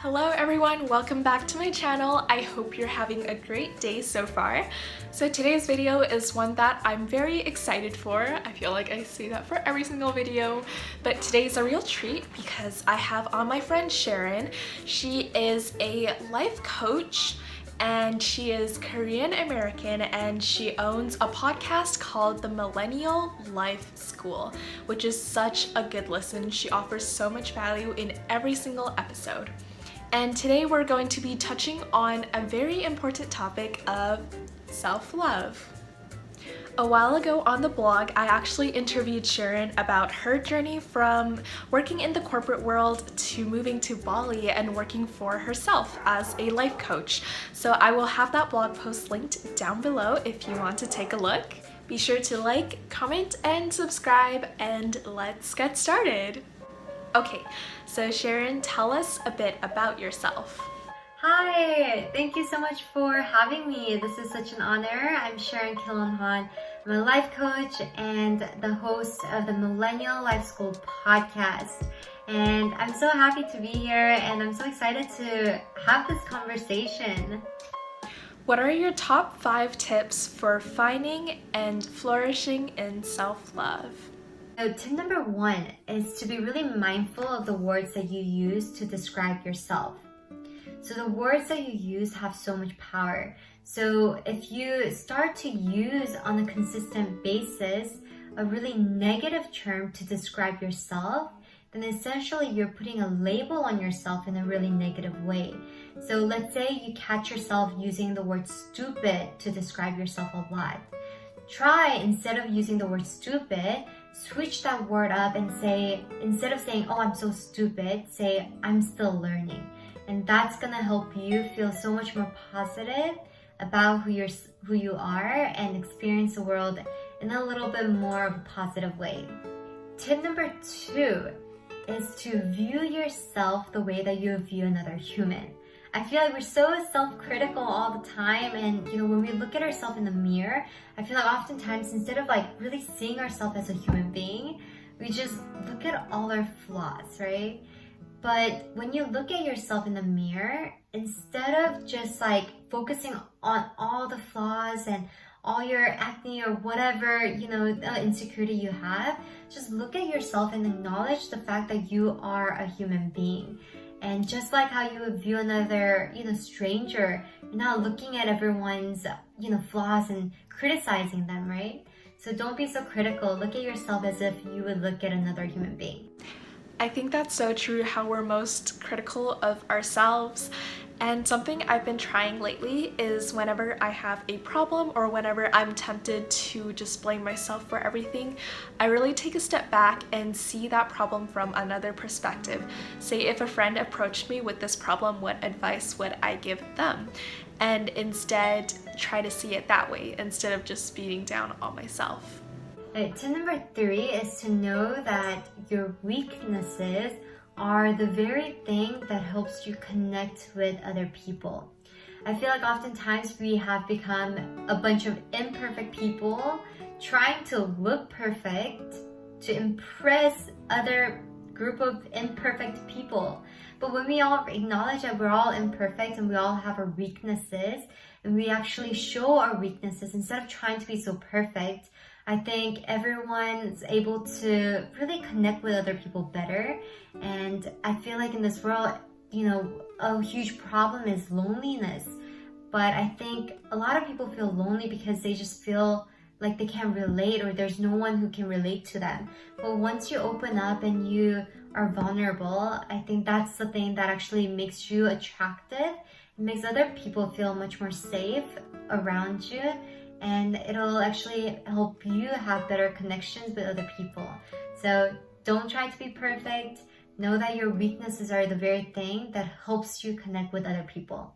Hello everyone, welcome back to my channel. I hope you're having a great day so far. So today's video is one that I'm very excited for. I feel like I say that for every single video, but today's a real treat because I have on my friend Sharon. She is a life coach and she is Korean American and she owns a podcast called the Millennial Life School, which is such a good listen. She offers so much value in every single episode. And today we're going to be touching on a very important topic of self-love. A while ago on the blog, I actually interviewed Sharon about her journey from working in the corporate world to moving to Bali and working for herself as a life coach. So I will have that blog post linked down below if you want to take a look. Be sure to like, comment, and subscribe, and let's get started. Okay, so Sharon, tell us a bit about yourself. Hi, thank you so much for having me. This is such an honor. I'm Sharon Kilonhan. I'm a life coach and the host of the Millennial Life School podcast. And I'm so happy to be here and I'm so excited to have this conversation. What are your top 5 tips for finding and flourishing in self-love? So tip number 1 is to be really mindful of the words that you use to describe yourself. So the words that you use have so much power. So if you start to use on a consistent basis a really negative term to describe yourself, then essentially you're putting a label on yourself in a really negative way. So let's say you catch yourself using the word stupid to describe yourself a lot. Try, instead of using the word stupid, switch that word up and say, instead of saying, oh, I'm so stupid, say, I'm still learning. And that's gonna help you feel so much more positive about who you are and experience the world in a little bit more of a positive way. Tip number 2 is to view yourself the way that you view another human. I feel like we're so self-critical all the time, and when we look at ourselves in the mirror, I feel like oftentimes instead of really seeing ourselves as a human being, we just look at all our flaws, right? But when you look at yourself in the mirror, instead of just focusing on all the flaws and all your acne or whatever, insecurity you have, just look at yourself and acknowledge the fact that you are a human being. And just like how you would view another, stranger, you're not looking at everyone's, flaws and criticizing them, right? So don't be so critical. Look at yourself as if you would look at another human being. I think that's so true, how we're most critical of ourselves. And something I've been trying lately is whenever I have a problem or whenever I'm tempted to just blame myself for everything, I really take a step back and see that problem from another perspective. Say if a friend approached me with this problem, what advice would I give them? And instead try to see it that way instead of just beating down on myself. Tip number 3 is to know that your weaknesses are the very thing that helps you connect with other people. I feel like oftentimes we have become a bunch of imperfect people trying to look perfect to impress other group of imperfect people. But when we all acknowledge that we're all imperfect and we all have our weaknesses and we actually show our weaknesses instead of trying to be so perfect, I think everyone's able to really connect with other people better. And I feel like in this world, a huge problem is loneliness. But I think a lot of people feel lonely because they just feel like they can't relate or there's no one who can relate to them. But once you open up and you are vulnerable, I think that's the thing that actually makes you attractive. It makes other people feel much more safe around you. And it'll actually help you have better connections with other people. So don't try to be perfect. Know that your weaknesses are the very thing that helps you connect with other people.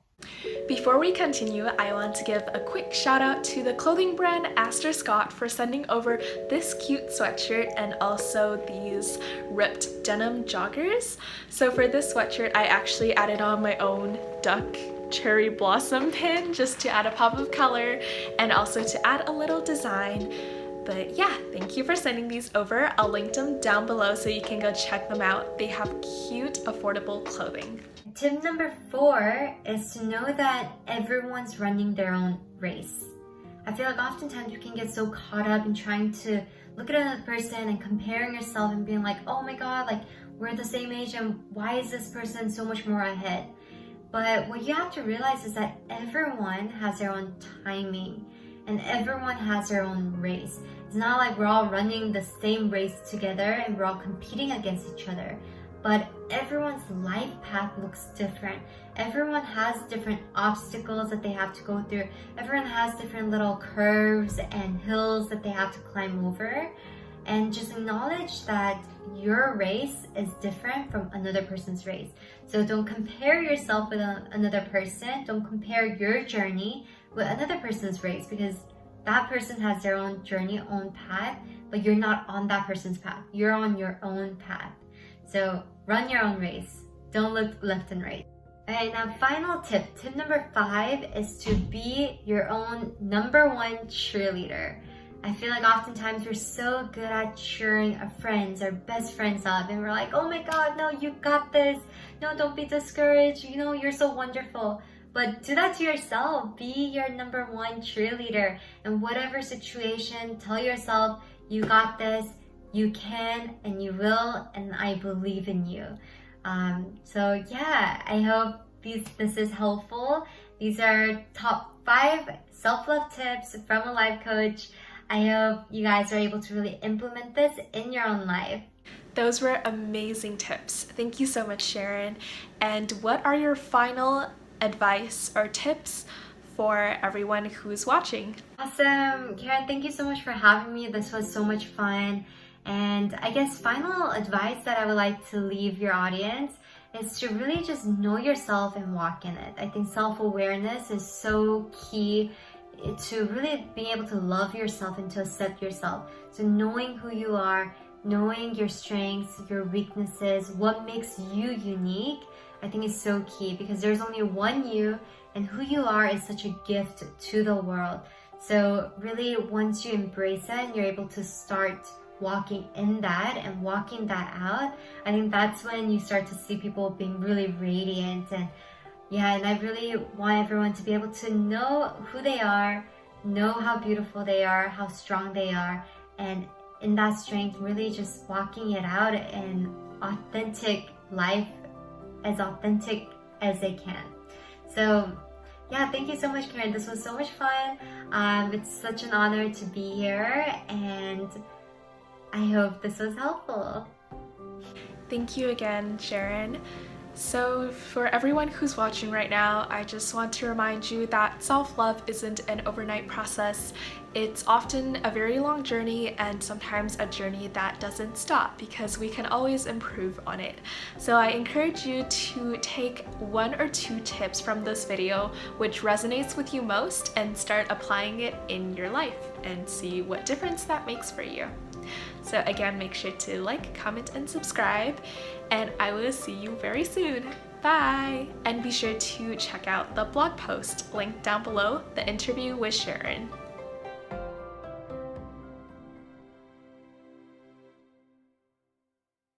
Before we continue, I want to give a quick shout out to the clothing brand Aster Scott for sending over this cute sweatshirt and also these ripped denim joggers. So for this sweatshirt, I actually added on my own duck cherry blossom pin just to add a pop of color and also to add a little design. But yeah, thank you for sending these over. I'll link them down below so you can go check them out. They have cute, affordable clothing. tip number 4 is to know that everyone's running their own race. I feel like oftentimes you can get so caught up in trying to look at another person and comparing yourself and being like, oh my god, like we're the same age and why is this person so much more ahead? But what you have to realize is that everyone has their own timing and everyone has their own race. It's not like we're all running the same race together and we're all competing against each other. But everyone's life path looks different. Everyone has different obstacles that they have to go through. Everyone has different little curves and hills that they have to climb over. And just acknowledge that your race is different from another person's race. So don't compare yourself with another person. Don't compare your journey with another person's race, because that person has their own journey, own path, but you're not on that person's path. You're on your own path. So run your own race. Don't look left and right. Alright, now final tip. Tip number 5 is to be your own number 1 cheerleader. I feel like oftentimes we're so good at cheering our friends, our best friends up, and we're like, oh my god, no, you got this. No, don't be discouraged. You know, you're so wonderful. But do that to yourself. Be your number 1 cheerleader. In whatever situation, tell yourself, you got this, you can, and you will, and I believe in you. So yeah, I hope this is helpful. These are top 5 self-love tips from a life coach. I hope you guys are able to really implement this in your own life. Those were amazing tips. Thank you so much, Sharon. And what are your final advice or tips for everyone who's watching? Awesome. Karen, thank you so much for having me. This was so much fun. And I guess final advice that I would like to leave your audience is to really just know yourself and walk in it. I think self-awareness is so key to really being able to love yourself and to accept yourself. So knowing who you are, knowing your strengths, your weaknesses, what makes you unique, I think is so key, because there's only one you, and who you are is such a gift to the world. So really, once you embrace that and you're able to start walking in that and walking that out, I think that's when you start to see people being really radiant. And yeah, and I really want everyone to be able to know who they are, know how beautiful they are, how strong they are, and in that strength, really just walking it out in authentic life, as authentic as they can. So yeah, thank you so much, Karen. This was so much fun. It's such an honor to be here, and I hope this was helpful. Thank you again, Sharon. So for everyone who's watching right now, I just want to remind you that self-love isn't an overnight process. It's often a very long journey, and sometimes a journey that doesn't stop, because we can always improve on it. So I encourage you to take 1 or 2 tips from this video which resonates with you most and start applying it in your life and see what difference that makes for you. So again, make sure to like, comment, and subscribe, and I will see you very soon. Bye! And be sure to check out the blog post linked down below, the interview with Sharon.